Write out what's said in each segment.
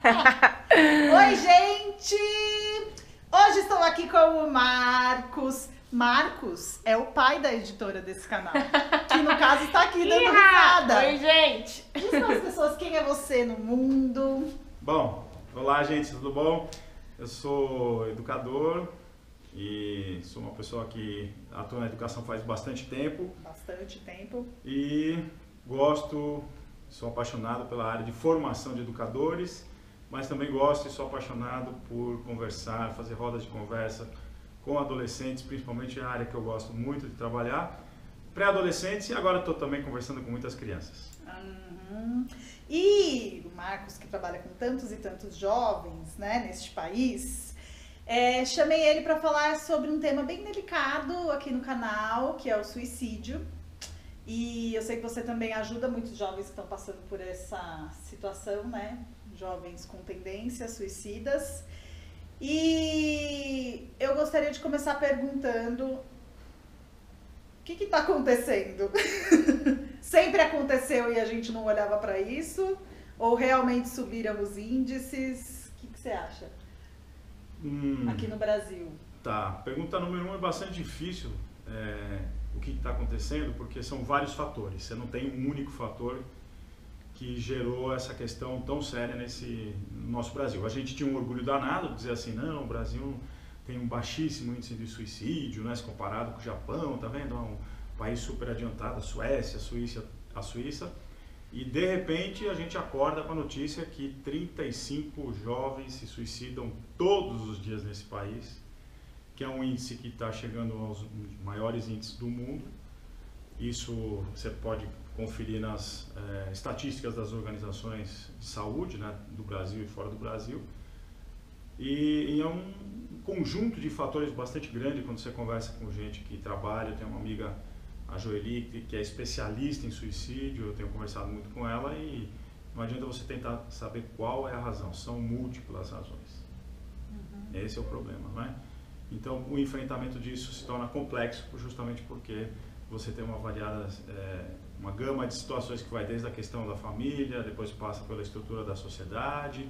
Oi, gente! Hoje estou aqui com o Marcos. Marcos é o pai da editora desse canal, que no caso está aqui dando risada. Oi, gente! Diz para as pessoas quem é você no mundo. Bom, olá gente, tudo bom? Eu sou educador e sou uma pessoa que atua na educação faz bastante tempo. Bastante tempo. E sou apaixonado pela área de formação de educadores, mas também gosto e sou apaixonado por conversar, fazer rodas de conversa com adolescentes, principalmente a área que eu gosto muito de trabalhar, pré-adolescentes, e agora estou também conversando com muitas crianças. E o Marcos, que trabalha com tantos e tantos jovens, né, neste país, chamei ele para falar sobre um tema bem delicado aqui no canal, que é o suicídio. E eu sei que você também ajuda muitos jovens que estão passando por essa situação, né? Jovens com tendências suicidas. E eu gostaria de começar perguntando: o que está acontecendo? Sempre aconteceu e a gente não olhava para isso? Ou realmente subiram os índices? O que você acha? Aqui no Brasil. Tá, pergunta número 1 é bastante difícil. O que está acontecendo, porque são vários fatores. Você não tem um único fator que gerou essa questão tão séria no nosso Brasil. A gente tinha um orgulho danado de dizer assim, não, o Brasil tem um baixíssimo índice de suicídio, né, se comparado com o Japão, tá vendo? É um país super adiantado, a Suécia, a Suíça. E de repente a gente acorda com a notícia que 35 jovens se suicidam todos os dias nesse país, que é um índice que está chegando aos maiores índices do mundo. Isso você pode conferir nas estatísticas das organizações de saúde, né, do Brasil e fora do Brasil. E é um conjunto de fatores bastante grande quando você conversa com gente que trabalha. Eu tenho uma amiga, a Joeli, que é especialista em suicídio, eu tenho conversado muito com ela e não adianta você tentar saber qual é a razão, são múltiplas razões. Esse é o problema, não é? Então, o enfrentamento disso se torna complexo justamente porque você tem uma gama de situações que vai desde a questão da família, depois passa pela estrutura da sociedade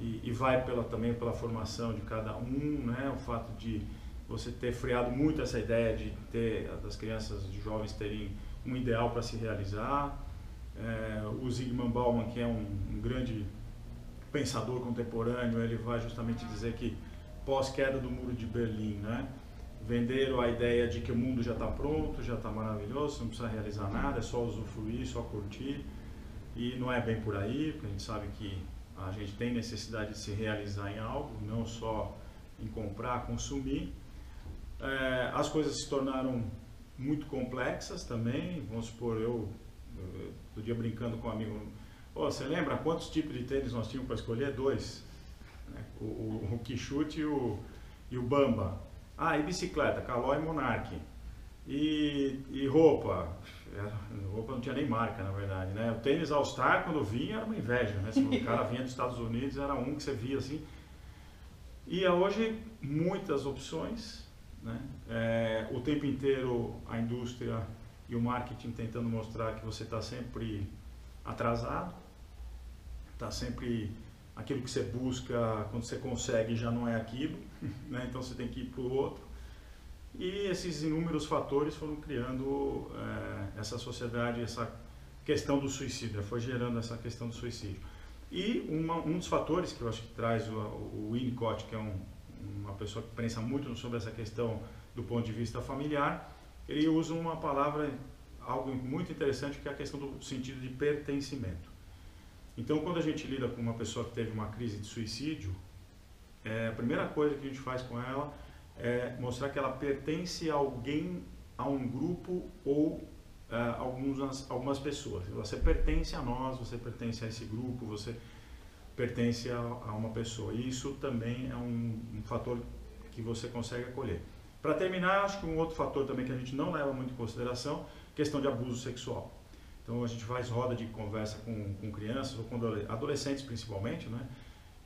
e vai também pela formação de cada um, né? O fato de você ter freado muito essa ideia de ter das crianças e jovens terem um ideal para se realizar. O Zygmunt Bauman, que é um grande pensador contemporâneo, ele vai justamente dizer que pós-queda do Muro de Berlim, né? Venderam a ideia de que o mundo já está pronto, já está maravilhoso, não precisa realizar nada, é só usufruir, só curtir. E não é bem por aí, porque a gente sabe que a gente tem necessidade de se realizar em algo, não só em comprar, consumir. As coisas se tornaram muito complexas também. Vamos supor, eu outro dia brincando com um amigo, você lembra quantos tipos de tênis nós tínhamos para escolher? 2. O Quixote e o Bamba. E bicicleta, Caloi e Monarch. E roupa. Roupa não tinha nem marca, na verdade, né? O tênis All Star, quando vinha, era uma inveja, né? Se o cara vinha dos Estados Unidos, era um que você via assim. E hoje, muitas opções, né? O tempo inteiro a indústria e o marketing tentando mostrar que você está sempre atrasado, está sempre... Aquilo que você busca, quando você consegue, já não é aquilo, né? Então você tem que ir para o outro. E esses inúmeros fatores foram criando essa sociedade, essa questão do suicídio, foi gerando essa questão do suicídio. E um dos fatores que eu acho que traz o Winnicott, que é uma pessoa que pensa muito sobre essa questão do ponto de vista familiar, ele usa uma palavra, algo muito interessante, que é a questão do sentido de pertencimento. Então, quando a gente lida com uma pessoa que teve uma crise de suicídio, a primeira coisa que a gente faz com ela é mostrar que ela pertence a alguém, a um grupo ou algumas pessoas. Você pertence a nós, você pertence a esse grupo, você pertence a uma pessoa. E isso também é um fator que você consegue acolher. Para terminar, acho que um outro fator também que a gente não leva muito em consideração, questão de abuso sexual. Então a gente faz roda de conversa com crianças, ou com adolescentes principalmente, né?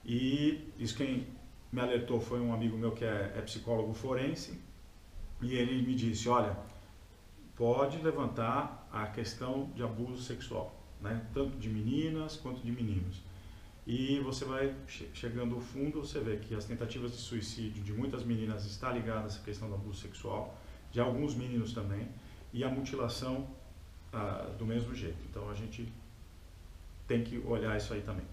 E isso quem me alertou foi um amigo meu que é psicólogo forense, e ele me disse, olha, pode levantar a questão de abuso sexual, né? Tanto de meninas quanto de meninos. E você vai chegando ao fundo, você vê que as tentativas de suicídio de muitas meninas está ligada a essa questão do abuso sexual, de alguns meninos também, e a mutilação do mesmo jeito. Então a gente tem que olhar isso aí também.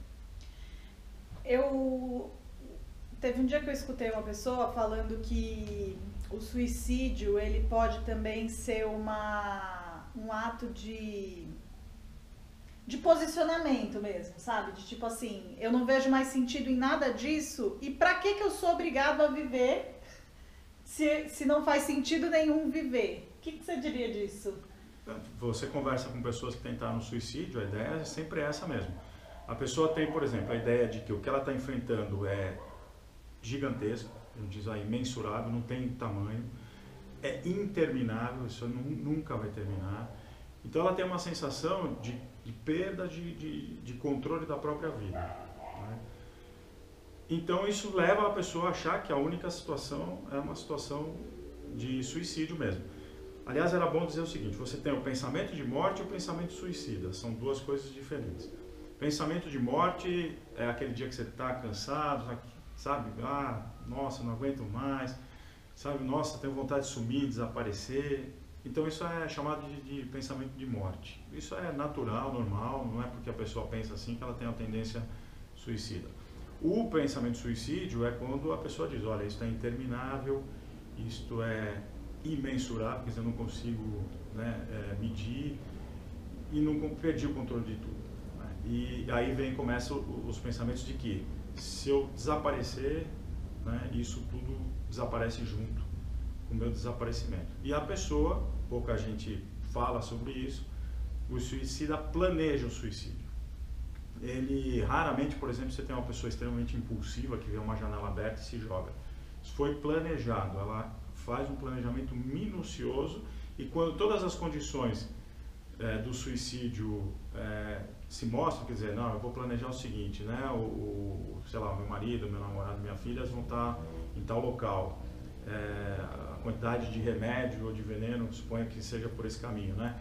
Teve um dia que eu escutei uma pessoa falando que o suicídio ele pode também ser um ato de posicionamento mesmo, sabe? De tipo assim, eu não vejo mais sentido em nada disso e pra que eu sou obrigado a viver se não faz sentido nenhum viver? O que você diria disso? Você conversa com pessoas que tentaram suicídio, a ideia é sempre essa mesmo. A pessoa tem, por exemplo, a ideia de que o que ela está enfrentando é gigantesco, ele diz aí, imensurável, não tem tamanho, é interminável, isso nunca vai terminar. Então ela tem uma sensação de perda de controle da própria vida, né? Então isso leva a pessoa a achar que a única situação é uma situação de suicídio mesmo. Aliás, era bom dizer o seguinte, você tem o pensamento de morte e o pensamento suicida, são duas coisas diferentes. Pensamento de morte é aquele dia que você está cansado, sabe? Nossa, não aguento mais, sabe? Nossa, tenho vontade de sumir, desaparecer. Então isso é chamado de pensamento de morte. Isso é natural, normal, não é porque a pessoa pensa assim que ela tem uma tendência suicida. O pensamento de suicídio é quando a pessoa diz, olha, isso é interminável, isto é imensurável, quer dizer, eu não consigo, né, medir e não perdi o controle de tudo, né? E aí começam os pensamentos de que se eu desaparecer, né, isso tudo desaparece junto com o meu desaparecimento. E a pessoa, pouca gente fala sobre isso, o suicida planeja o suicídio. Ele raramente, por exemplo, você tem uma pessoa extremamente impulsiva que vê uma janela aberta e se joga. Isso foi planejado, ela faz um planejamento minucioso e quando todas as condições do suicídio se mostram, quer dizer, não, eu vou planejar o seguinte, né, sei lá, meu marido, meu namorado, minha filha vão estar em tal local, a quantidade de remédio ou de veneno, suponha que seja por esse caminho, né,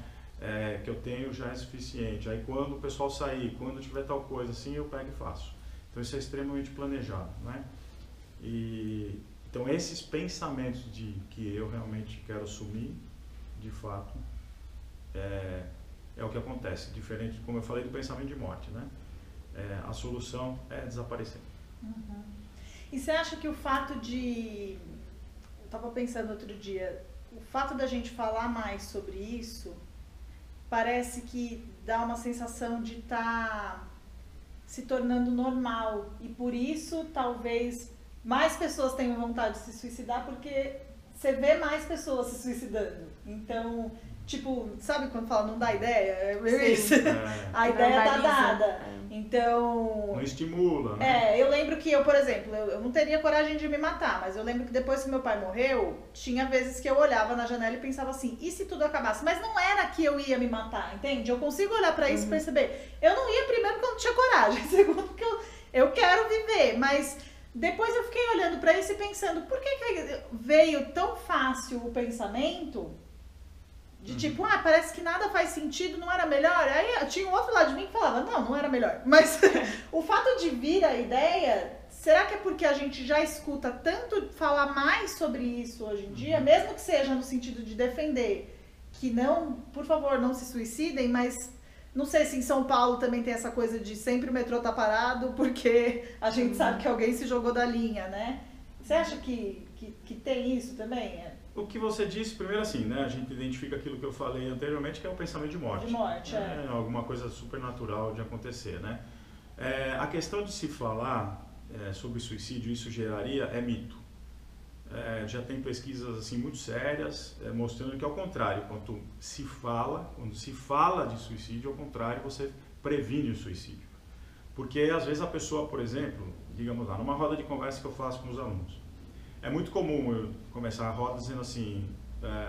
que eu tenho já é suficiente. Aí quando o pessoal sair, quando tiver tal coisa assim, eu pego e faço. Então isso é extremamente planejado, né? Então esses pensamentos de que eu realmente quero sumir, de fato, é o que acontece, diferente, como eu falei, do pensamento de morte, né? A solução é desaparecer. Uhum. E você acha que o fato de... Eu estava pensando outro dia, o fato da gente falar mais sobre isso, parece que dá uma sensação de estar se tornando normal. E por isso, talvez, mais pessoas tenham vontade de se suicidar, porque você vê mais pessoas se suicidando. Então... Tipo, sabe quando fala não dá ideia? É isso. A ideia tá dada. Então... Não estimula, né? Eu lembro que eu, por exemplo, eu não teria coragem de me matar, mas eu lembro que depois que meu pai morreu, tinha vezes que eu olhava na janela e pensava assim, e se tudo acabasse? Mas não era que eu ia me matar, entende? Eu consigo olhar pra isso e perceber. Eu não ia primeiro porque eu não tinha coragem, segundo porque eu quero viver, mas... Depois eu fiquei olhando pra isso e pensando, por que veio tão fácil o pensamento... De tipo, parece que nada faz sentido, não era melhor? Aí tinha um outro lado de mim que falava, não era melhor. Mas o fato de vir a ideia, será que é porque a gente já escuta tanto falar mais sobre isso hoje em dia, mesmo que seja no sentido de defender, que não, por favor, não se suicidem, mas não sei se em São Paulo também tem essa coisa de sempre o metrô tá parado porque a gente sabe que alguém se jogou da linha, né? Você acha que tem isso também? O que você disse, primeiro assim, né, a gente identifica aquilo que eu falei anteriormente, que é o pensamento de morte. De morte, alguma coisa supernatural de acontecer, né? A questão de se falar sobre suicídio, isso geraria, é mito. Já tem pesquisas assim muito sérias mostrando que ao contrário, quando se fala de suicídio, ao contrário, você previne o suicídio. Porque às vezes a pessoa, por exemplo, digamos lá, numa roda de conversa que eu faço com os alunos, é muito comum eu começar a roda dizendo assim,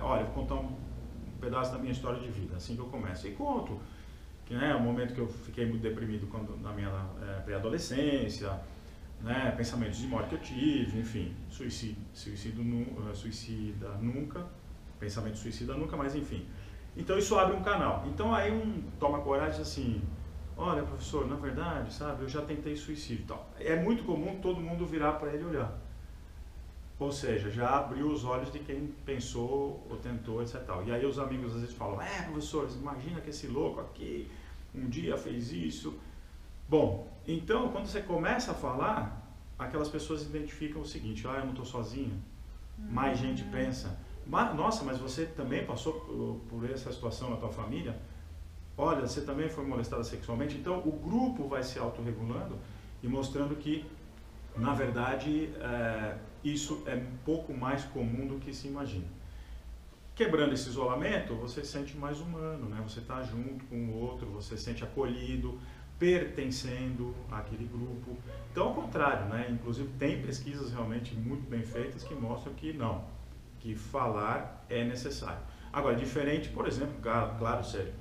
olha, eu vou contar um pedaço da minha história de vida, assim que eu começo. E conto, que é o momento que eu fiquei muito deprimido na minha pré-adolescência, né, pensamentos de morte que eu tive, enfim, suicida nunca, pensamento suicida nunca, mas enfim. Então isso abre um canal. Então aí toma coragem assim, olha, professor, na verdade, sabe, eu já tentei suicídio e tal. É muito comum todo mundo virar para ele e olhar. Ou seja, já abriu os olhos de quem pensou ou tentou, etc. E aí os amigos às vezes falam, professor, imagina que esse louco aqui um dia fez isso. Bom, então quando você começa a falar, aquelas pessoas identificam o seguinte, eu não estou sozinho, mais gente pensa, nossa, mas você também passou por essa situação na tua família? Olha, você também foi molestada sexualmente? Então o grupo vai se autorregulando e mostrando que, na verdade, isso é um pouco mais comum do que se imagina. Quebrando esse isolamento, você se sente mais humano, né? Você está junto com o outro, você se sente acolhido, pertencendo àquele grupo. Então, ao contrário, né? Inclusive tem pesquisas realmente muito bem feitas que mostram que não, que falar é necessário. Agora, diferente, por exemplo, claro, você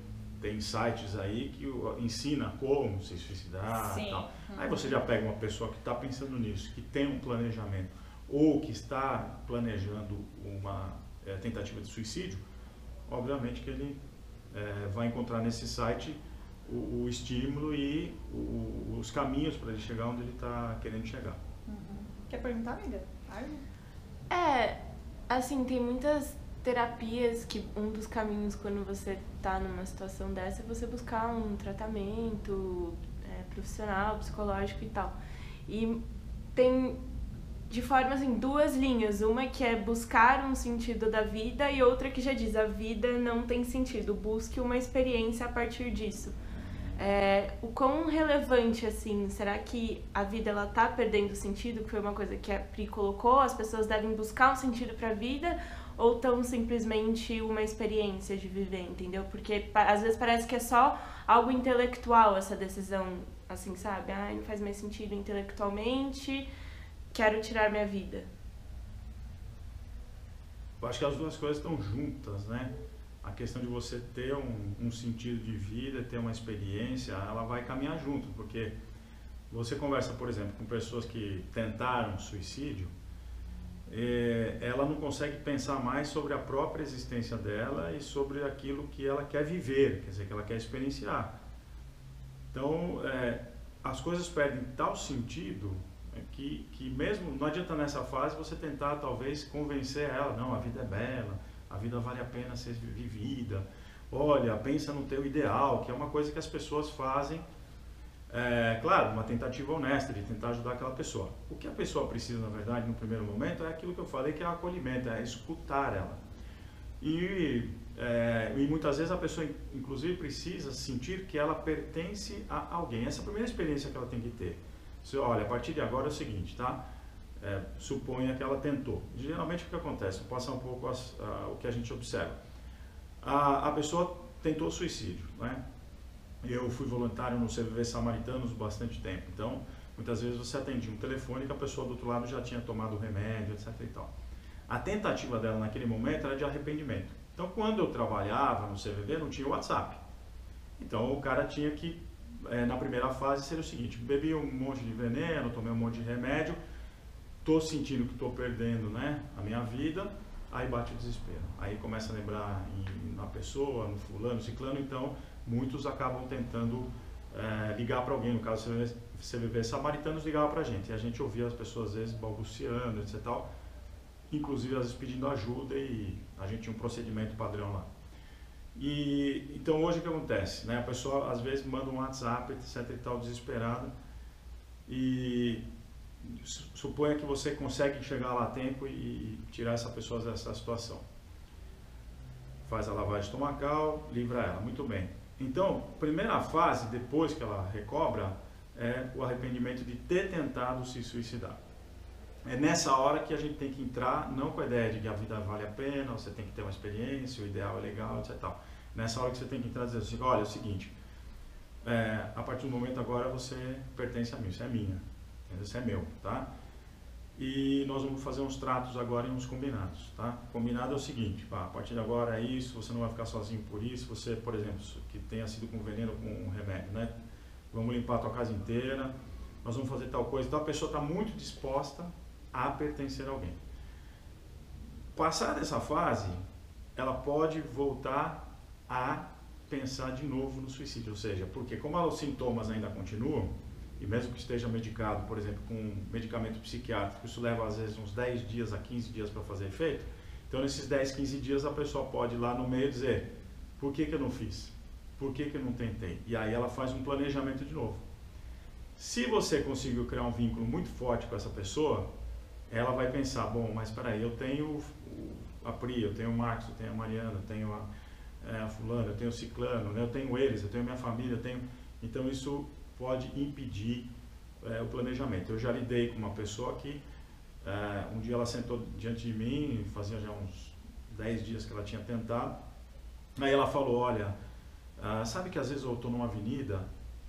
tem sites aí que ensina como se suicidar e tal. Aí você já pega uma pessoa que está pensando nisso, que tem um planejamento, ou que está planejando uma tentativa de suicídio, obviamente que ele vai encontrar nesse site o estímulo e os caminhos para ele chegar onde ele está querendo chegar. Quer perguntar, amiga? Assim, tem muitas terapias que um dos caminhos quando você está numa situação dessa é você buscar um tratamento profissional, psicológico e tal. E tem, de forma assim, duas linhas. Uma que é buscar um sentido da vida e outra que já diz, a vida não tem sentido, busque uma experiência a partir disso. O quão relevante, assim, será que a vida ela tá perdendo sentido, que foi uma coisa que a Pri colocou, as pessoas devem buscar um sentido para a vida ou tão simplesmente uma experiência de viver, entendeu? Porque às vezes parece que é só algo intelectual essa decisão, assim, sabe? Não faz mais sentido intelectualmente, quero tirar minha vida. Eu acho que as duas coisas estão juntas, né? A questão de você ter um sentido de vida, ter uma experiência, ela vai caminhar junto, porque você conversa, por exemplo, com pessoas que tentaram suicídio, ela não consegue pensar mais sobre a própria existência dela e sobre aquilo que ela quer viver, quer dizer, que ela quer experienciar. Então, as coisas perdem tal sentido que mesmo, não adianta nessa fase você tentar talvez convencer ela, não, a vida é bela, a vida vale a pena ser vivida, olha, pensa no teu ideal, que é uma coisa que as pessoas fazem, claro, uma tentativa honesta de tentar ajudar aquela pessoa. O que a pessoa precisa, na verdade, no primeiro momento, é aquilo que eu falei, que é o acolhimento, é escutar ela. E muitas vezes a pessoa, inclusive, precisa sentir que ela pertence a alguém. Essa é a primeira experiência que ela tem que ter. Você, olha, a partir de agora é o seguinte, tá? Suponha que ela tentou. Geralmente o que acontece? Vou passar um pouco o que a gente observa. A pessoa tentou suicídio, né? Eu fui voluntário no CVV Samaritanos bastante tempo, então muitas vezes você atendia um telefone que a pessoa do outro lado já tinha tomado o remédio, etc. e tal. A tentativa dela naquele momento era de arrependimento. Então quando eu trabalhava no CVV não tinha WhatsApp. Então o cara tinha que, na primeira fase, ser o seguinte: bebi um monte de veneno, tomei um monte de remédio, estou sentindo que estou perdendo, né, a minha vida, aí bate o desespero. Aí começa a lembrar na pessoa, no fulano, ciclano, então muitos acabam tentando ligar para alguém, no caso CVV Samaritanos ligava para a gente, e a gente ouvia as pessoas às vezes balbuciando, etc. Tal, inclusive às vezes pedindo ajuda, e a gente tinha um procedimento padrão lá. E então hoje o que acontece, né? A pessoa às vezes manda um WhatsApp, etc. e tal, desesperada, e suponha que você consegue chegar lá a tempo e tirar essa pessoa dessa situação. Faz a lavagem estomacal, livra ela, muito bem. Então, primeira fase, depois que ela recobra, é o arrependimento de ter tentado se suicidar. É nessa hora que a gente tem que entrar, não com a ideia de que a vida vale a pena, você tem que ter uma experiência, o ideal é legal, etc. Nessa hora que você tem que entrar e dizer assim, olha, é o seguinte, a partir do momento agora você pertence a mim, isso é minha, isso é meu, tá? E nós vamos fazer uns tratos agora e uns combinados, tá? Combinado é o seguinte, a partir de agora é isso, você não vai ficar sozinho por isso, você, por exemplo, que tenha sido com veneno ou com um remédio, né? Vamos limpar a tua casa inteira, nós vamos fazer tal coisa, então a pessoa está muito disposta a pertencer a alguém. Passar dessa fase, ela pode voltar a pensar de novo no suicídio, ou seja, porque como os sintomas ainda continuam, e mesmo que esteja medicado, por exemplo, com medicamento psiquiátrico, isso leva às vezes uns 10 dias a 15 dias para fazer efeito, então nesses 10, 15 dias a pessoa pode ir lá no meio dizer, por que eu não fiz? Por que eu não tentei? E aí ela faz um planejamento de novo. Se você conseguiu criar um vínculo muito forte com essa pessoa, ela vai pensar, bom, mas peraí, eu tenho a Pri, eu tenho o Marcos, eu tenho a Mariana, eu tenho a fulana, eu tenho o ciclano, né? Eu tenho eles, eu tenho minha família, eu tenho... Então isso pode impedir o planejamento. Eu já lidei com uma pessoa que um dia ela sentou diante de mim, fazia já uns 10 dias que ela tinha tentado, aí ela falou, olha, sabe que às vezes eu estou numa avenida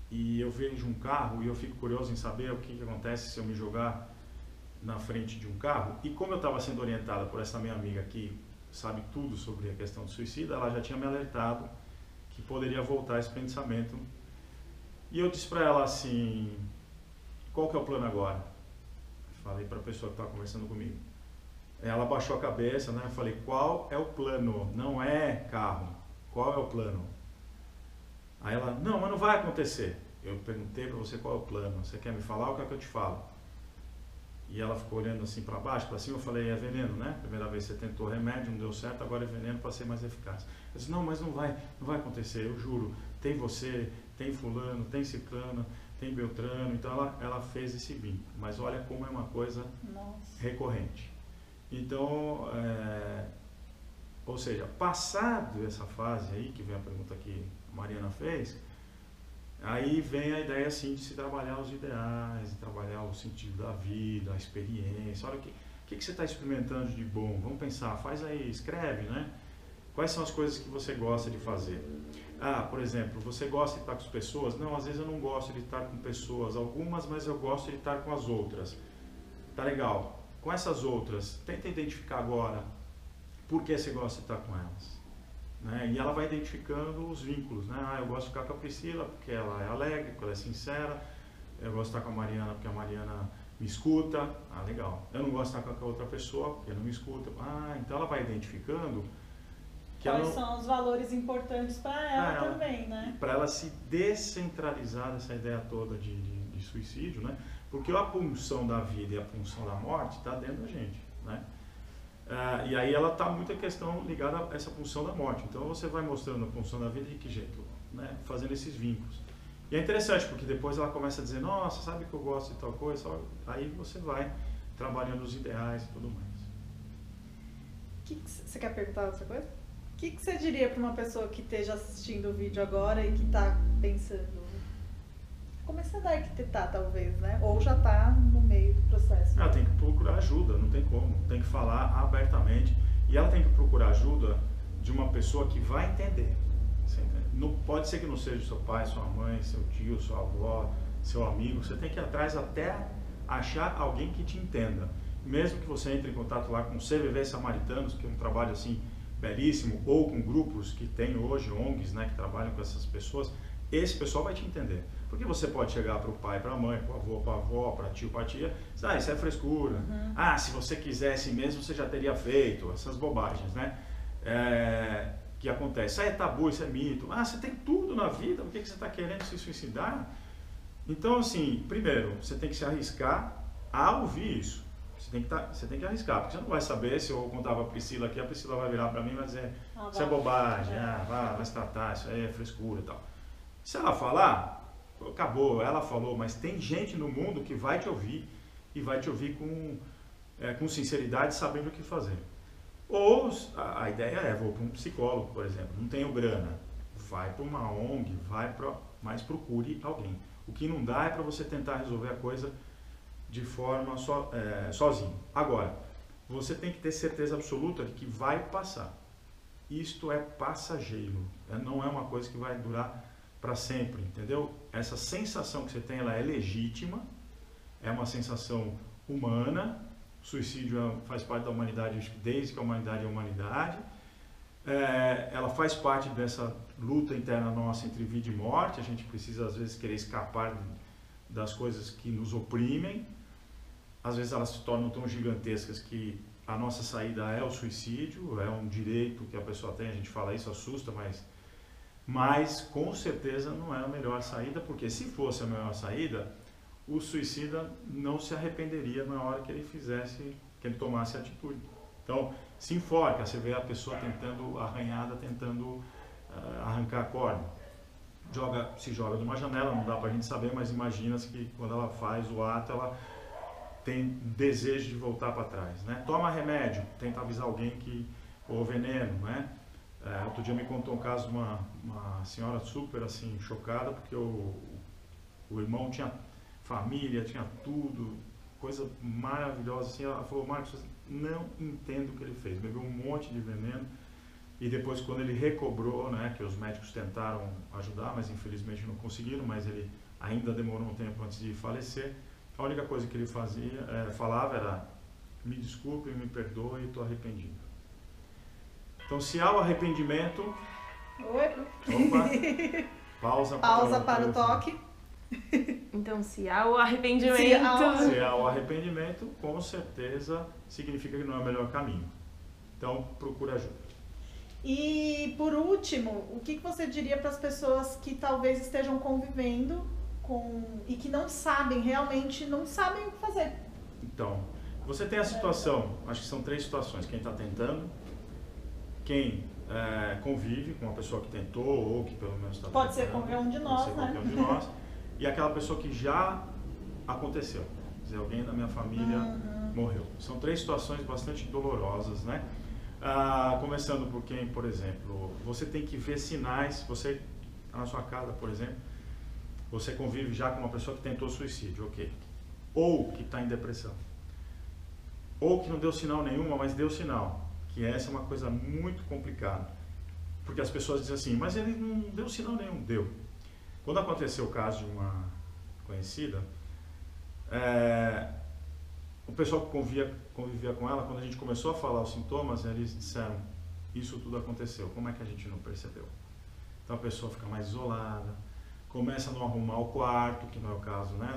e eu vejo um carro e eu fico curioso em saber o que acontece se eu me jogar na frente de um carro, e como eu estava sendo orientada por essa minha amiga que sabe tudo sobre a questão do suicídio, ela já tinha me alertado que poderia voltar esse pensamento. E eu disse para ela assim, qual que é o plano agora? Falei para a pessoa que estava conversando comigo. Ela baixou a cabeça, né? Eu falei, qual é o plano? Não é carro, qual é o plano? Aí ela, não, mas não vai acontecer. Eu perguntei para você qual é o plano, você quer me falar ou quer que eu te falo? E ela ficou olhando assim para baixo, para cima, eu falei, é veneno, né? Primeira vez você tentou remédio, não deu certo, agora é veneno para ser mais eficaz. Eu disse, não, mas não vai acontecer, eu juro. Tem você, tem fulano, tem ciclano, tem beltrano. Então ela fez esse vínculo. Mas olha como é uma coisa recorrente. Então, ou seja, passado essa fase aí, que vem a pergunta que a Mariana fez, aí vem a ideia assim de se trabalhar os ideais, de trabalhar o sentido da vida, a experiência. Olha o que você está experimentando de bom, vamos pensar, faz aí, escreve, né? Quais são as coisas que você gosta de fazer? Por exemplo, você gosta de estar com as pessoas? Não, às vezes eu não gosto de estar com pessoas, algumas, mas eu gosto de estar com as outras. Tá legal. Com essas outras, tenta identificar agora por que você gosta de estar com elas. Né? E ela vai identificando os vínculos, né? Eu gosto de ficar com a Priscila porque ela é alegre, porque ela é sincera. Eu gosto de estar com a Mariana porque a Mariana me escuta. Legal. Eu não gosto de estar com a outra pessoa porque não me escuta. Então ela vai identificando que quais são os valores importantes para ela também, né? Para ela se descentralizar dessa ideia toda de suicídio, né? Porque a pulsão da vida e a pulsão da morte está dentro da gente, né? E aí ela está muito a questão ligada a essa pulsão da morte. Então você vai mostrando a pulsão da vida de que jeito? Né? Fazendo esses vínculos. E é interessante porque depois ela começa a dizer, nossa, sabe que eu gosto de tal coisa? Aí você vai trabalhando os ideais e tudo mais. Você quer perguntar outra coisa? O que você diria para uma pessoa que esteja assistindo o vídeo agora e que está pensando, começando a arquitetar talvez, né? Ou já está no meio do processo? Ela tem que procurar ajuda, não tem como. Tem que falar abertamente. E ela tem que procurar ajuda de uma pessoa que vai entender. Você entende? Não, pode ser que não seja seu pai, sua mãe, seu tio, sua avó, seu amigo. Você tem que ir atrás até achar alguém que te entenda. Mesmo que você entre em contato lá com o CVV Samaritanos, que é um trabalho assim belíssimo, ou com grupos que tem hoje, ONGs, né, que trabalham com essas pessoas, esse pessoal vai te entender. Porque você pode chegar para o pai, para a mãe, para o avô, para a avó, para tio, para a tia, dizer, isso é frescura. Uhum. Se você quisesse mesmo, você já teria feito. Essas bobagens, né? Que acontece. Isso é tabu, isso é mito. Você tem tudo na vida, por que você está querendo se suicidar? Então, assim, primeiro, você tem que se arriscar a ouvir isso. Você tem que arriscar, porque você não vai saber. Se eu contar para a Priscila aqui, a Priscila vai virar para mim e vai dizer, isso é bobagem, vai se tratar, isso aí é frescura e tal. Se ela falar, acabou, ela falou, mas tem gente no mundo que vai te ouvir e vai te ouvir com sinceridade, sabendo o que fazer. Ou a ideia é, vou para um psicólogo, por exemplo, não tenho grana, vai para uma ONG, mas procure alguém. O que não dá é para você tentar resolver a coisa de forma sozinho. Agora, você tem que ter certeza absoluta de que vai passar. Isto é passageiro, não é uma coisa que vai durar para sempre, entendeu? Essa sensação que você tem, ela é legítima, é uma sensação humana. O suicídio faz parte da humanidade desde que a humanidade é humanidade. Ela faz parte dessa luta interna nossa entre vida e morte. A gente precisa às vezes querer escapar das coisas que nos oprimem. Às vezes elas se tornam tão gigantescas que a nossa saída é o suicídio, é um direito que a pessoa tem. A gente fala isso, assusta, mas Mas com certeza não é a melhor saída, porque se fosse a melhor saída, o suicida não se arrependeria na hora que ele tomasse atitude. Então, se enforca, você vê a pessoa tentando, arranhada, tentando arrancar a corda. Se joga de uma janela, não dá pra gente saber, mas imagina-se que quando ela faz o ato, ela tem desejo de voltar para trás, né? Toma remédio, tenta avisar alguém ou veneno, né? Outro dia me contou um caso de uma senhora super assim, chocada, porque o irmão tinha família, tinha tudo, coisa maravilhosa assim. Ela falou: Marcos, não entendo o que ele fez, bebeu um monte de veneno, e depois quando ele recobrou, né, que os médicos tentaram ajudar, mas infelizmente não conseguiram, mas ele ainda demorou um tempo antes de falecer. A única coisa que ele falava era: me desculpe, me perdoe, estou arrependido. Então, se há o arrependimento... Opa! Pausa para o toque. Então, se há o arrependimento... Se há o arrependimento, com certeza significa que não é o melhor caminho. Então, procura ajuda. E, por último, o que você diria para as pessoas que talvez estejam convivendo e que não sabem, realmente não sabem o que fazer? Então, você tem a situação, acho que são 3 situações: quem está tentando, quem convive com uma pessoa que tentou ou que pelo menos está tentando. Pode ser qualquer um de nós, né? Qualquer um de nós. E aquela pessoa que já aconteceu. Quer dizer, alguém da minha família morreu. São 3 situações bastante dolorosas, né? Começando por quem, por exemplo, você tem que ver sinais. Você, na sua casa, por exemplo, você convive já com uma pessoa que tentou suicídio, ok? Ou que está em depressão. Ou que não deu sinal nenhuma, mas deu sinal. Que essa é uma coisa muito complicada, porque as pessoas dizem assim: mas ele não deu sinal nenhum. Deu. Quando aconteceu o caso de uma conhecida, o pessoal que convivia com ela, quando a gente começou a falar os sintomas, eles disseram: isso tudo aconteceu, como é que a gente não percebeu? Então a pessoa fica mais isolada, começa a não arrumar o quarto, que não é o caso, né?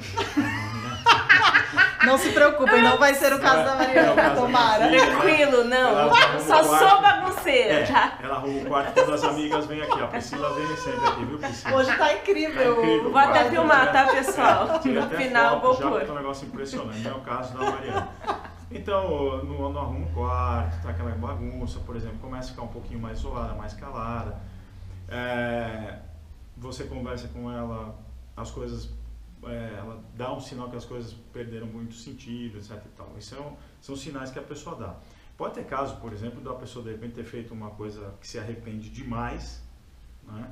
Não se preocupem, não vai ser o caso da Mariana, tomara. Tranquilo, não. Só sou bagunceira, tá? Ela arruma o quarto quando as amigas vêm aqui. A Priscila vem sempre aqui, viu, Priscila? Hoje tá incrível. Tá incrível. Vou até filmar, tá, pessoal? No final vou pôr. Já um negócio impressionante, não é o caso da Mariana. Então, não arruma o quarto, tá aquela bagunça, por exemplo, começa a ficar um pouquinho mais isolada, mais calada. Você conversa com ela, as coisas, ela dá um sinal que as coisas perderam muito sentido, etc e tal. Isso são sinais que a pessoa dá. Pode ter caso, por exemplo, da pessoa de repente ter feito uma coisa que se arrepende demais, né?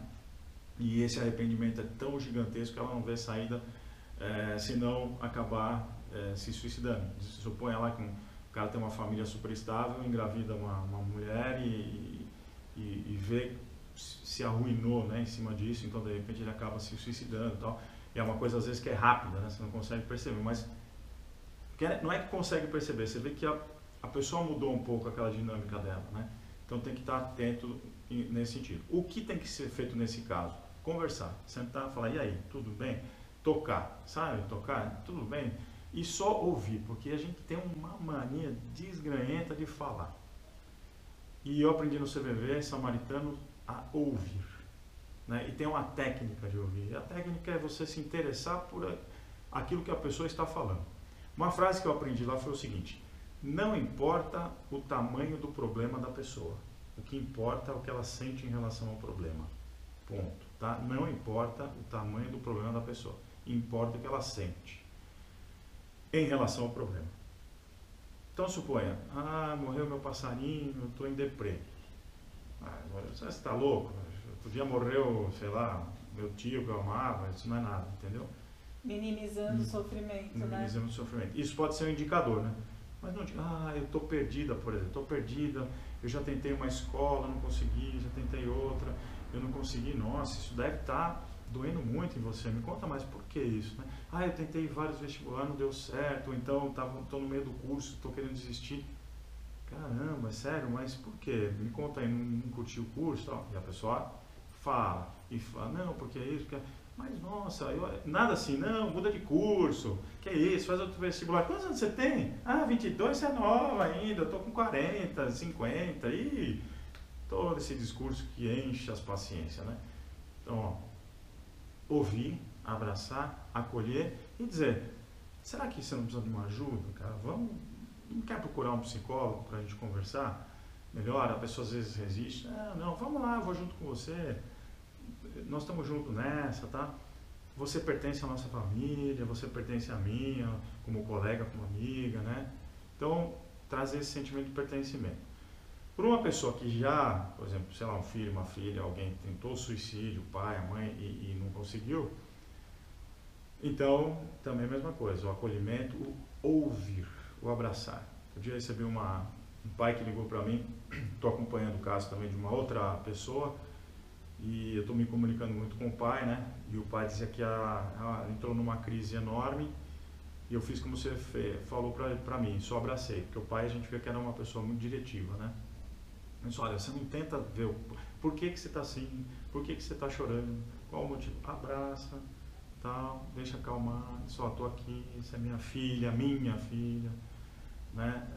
E esse arrependimento é tão gigantesco que ela não vê saída, se não acabar se suicidando. Suponha lá que o cara tem uma família super estável, engravida uma mulher e vê se arruinou, né, em cima disso, então de repente ele acaba se suicidando e tal. E é uma coisa às vezes que é rápida, né, você não consegue perceber, mas não é que consegue perceber, você vê que a pessoa mudou um pouco aquela dinâmica dela, né? Então tem que estar atento nesse sentido. O que tem que ser feito nesse caso? Conversar, sentar, falar: e aí, tudo bem? Tocar, sabe? Tocar, tudo bem? E só ouvir, porque a gente tem uma mania desgranhenta de falar. E eu aprendi no CVV Samaritano a ouvir, né? E tem uma técnica de ouvir. A técnica é você se interessar por aquilo que a pessoa está falando. Uma frase que eu aprendi lá foi o seguinte: não importa o tamanho do problema da pessoa, o que importa é o que ela sente em relação ao problema. Ponto, tá? Não importa o tamanho do problema da pessoa, importa o que ela sente em relação ao problema. Então suponha: morreu meu passarinho, eu estou em deprê. Você está louco? Outro dia morreu, sei lá, meu tio que eu amava. Isso não é nada, entendeu? Minimizando o sofrimento, né? Minimizando o sofrimento. Isso pode ser um indicador, né? Mas não diga: eu estou perdida, por exemplo. Estou perdida, eu já tentei uma escola, não consegui, já tentei outra, eu não consegui. Nossa, isso deve estar doendo muito em você. Me conta mais, por que isso, né? Eu tentei vários vestibulares, não deu certo, ou então estou no meio do curso, estou querendo desistir. Caramba, sério, mas por quê? Me conta aí, não curtiu o curso, tal. E a pessoa fala, não, porque é isso, porque... Mas nossa, nada assim, não, muda de curso, que é isso, faz outro vestibular. Quantos anos você tem? 22, você é nova ainda, eu tô com 40, 50, e todo esse discurso que enche as paciências, né? Então, ó, ouvir, abraçar, acolher e dizer, será que você não precisa de uma ajuda, cara? Não quer procurar um psicólogo para a gente conversar? Melhor, a pessoa às vezes resiste. Não, vamos lá, eu vou junto com você. Nós estamos juntos nessa, tá? Você pertence à nossa família, você pertence à minha, como colega, como amiga, né? Então, trazer esse sentimento de pertencimento. Por uma pessoa que já, por exemplo, sei lá, um filho, uma filha, alguém tentou suicídio, o pai, a mãe, e não conseguiu, então, também a mesma coisa, o acolhimento, o ouvir, o abraçar. Um dia eu recebi um pai que ligou para mim, estou acompanhando o caso também de uma outra pessoa, e eu estou me comunicando muito com o pai, né? E o pai dizia que ela entrou numa crise enorme, e eu fiz como você falou para mim, só abracei, porque o pai a gente vê que era uma pessoa muito diretiva, né? Mas olha, você não tenta ver por que você está assim, por que você está chorando, qual o motivo? Abraça, tal, deixa acalmar, só estou aqui, essa é minha filha, né?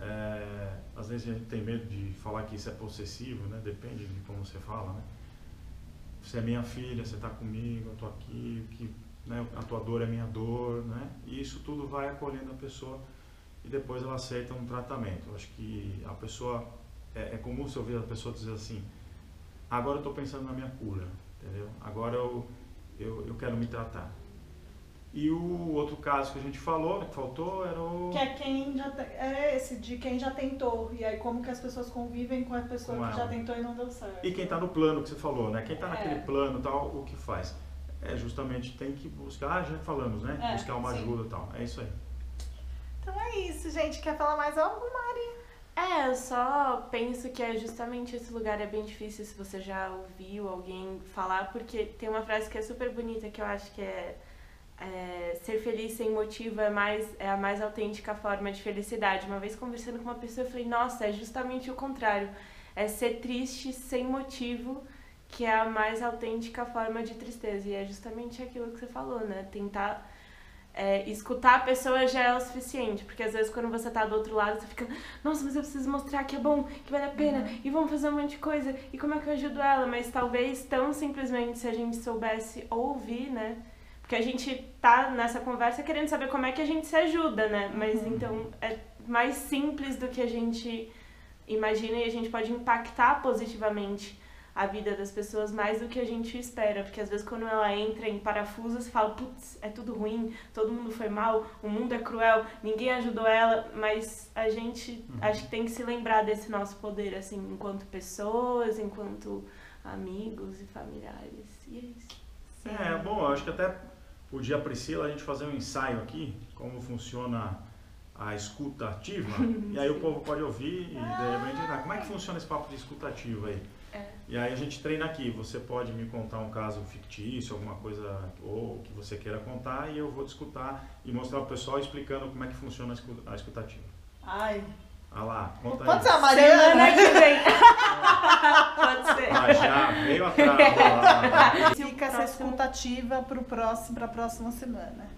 Às vezes a gente tem medo de falar que isso é possessivo, né? Depende de como você fala, né? Você é minha filha, você está comigo, eu estou aqui, né? A tua dor é minha dor, né? E isso tudo vai acolhendo a pessoa e depois ela aceita um tratamento. Eu acho que a pessoa, é comum você ouvir a pessoa dizer assim, agora eu estou pensando na minha cura, entendeu? Agora eu quero me tratar. E o outro caso que a gente falou, que faltou, era o... Que é era esse, de quem já tentou. E aí como que as pessoas convivem com a pessoa que já tentou e não deu certo. E quem está no plano que você falou, né? Quem está naquele plano e tal, o que faz? Justamente tem que buscar, já falamos, né? Buscar uma ajuda e tal. É isso aí. Então é isso, gente. Quer falar mais algo, Mari? Eu só penso que é justamente esse lugar é bem difícil se você já ouviu alguém falar, porque tem uma frase que é super bonita que eu acho que ser feliz sem motivo é a mais autêntica forma de felicidade. Uma vez conversando com uma pessoa, eu falei, nossa, é justamente o contrário. É ser triste sem motivo, que é a mais autêntica forma de tristeza. E é justamente aquilo que você falou, né? Tentar escutar a pessoa já é o suficiente. Porque às vezes quando você tá do outro lado, você fica, nossa, mas eu preciso mostrar que é bom, que vale a pena, e vamos fazer um monte de coisa, e como é que eu ajudo ela? Mas talvez tão simplesmente se a gente soubesse ouvir, né? Porque a gente tá nessa conversa querendo saber como é que a gente se ajuda, né? Mas então é mais simples do que a gente imagina e a gente pode impactar positivamente a vida das pessoas mais do que a gente espera. Porque às vezes quando ela entra em parafuso, você fala, putz, é tudo ruim, todo mundo foi mal, o mundo é cruel, ninguém ajudou ela. Mas a gente acho que tem que se lembrar desse nosso poder, assim, enquanto pessoas, enquanto amigos e familiares. E é isso. Bom, eu acho que até podia, Priscila, a gente fazer um ensaio aqui, como funciona a escuta ativa, e aí o povo pode ouvir e de repente, como é que funciona esse papo de escuta ativa aí? E aí a gente treina aqui, você pode me contar um caso fictício, alguma coisa ou que você queira contar, e eu vou te escutar e mostrar para o pessoal explicando como é que funciona a escuta ativa. Ai. Ah lá, conta aí. Pode ser a Mariana? Semana que vem. Pode ser. Já veio atrás. Fica essa escuta ativa para a próxima semana.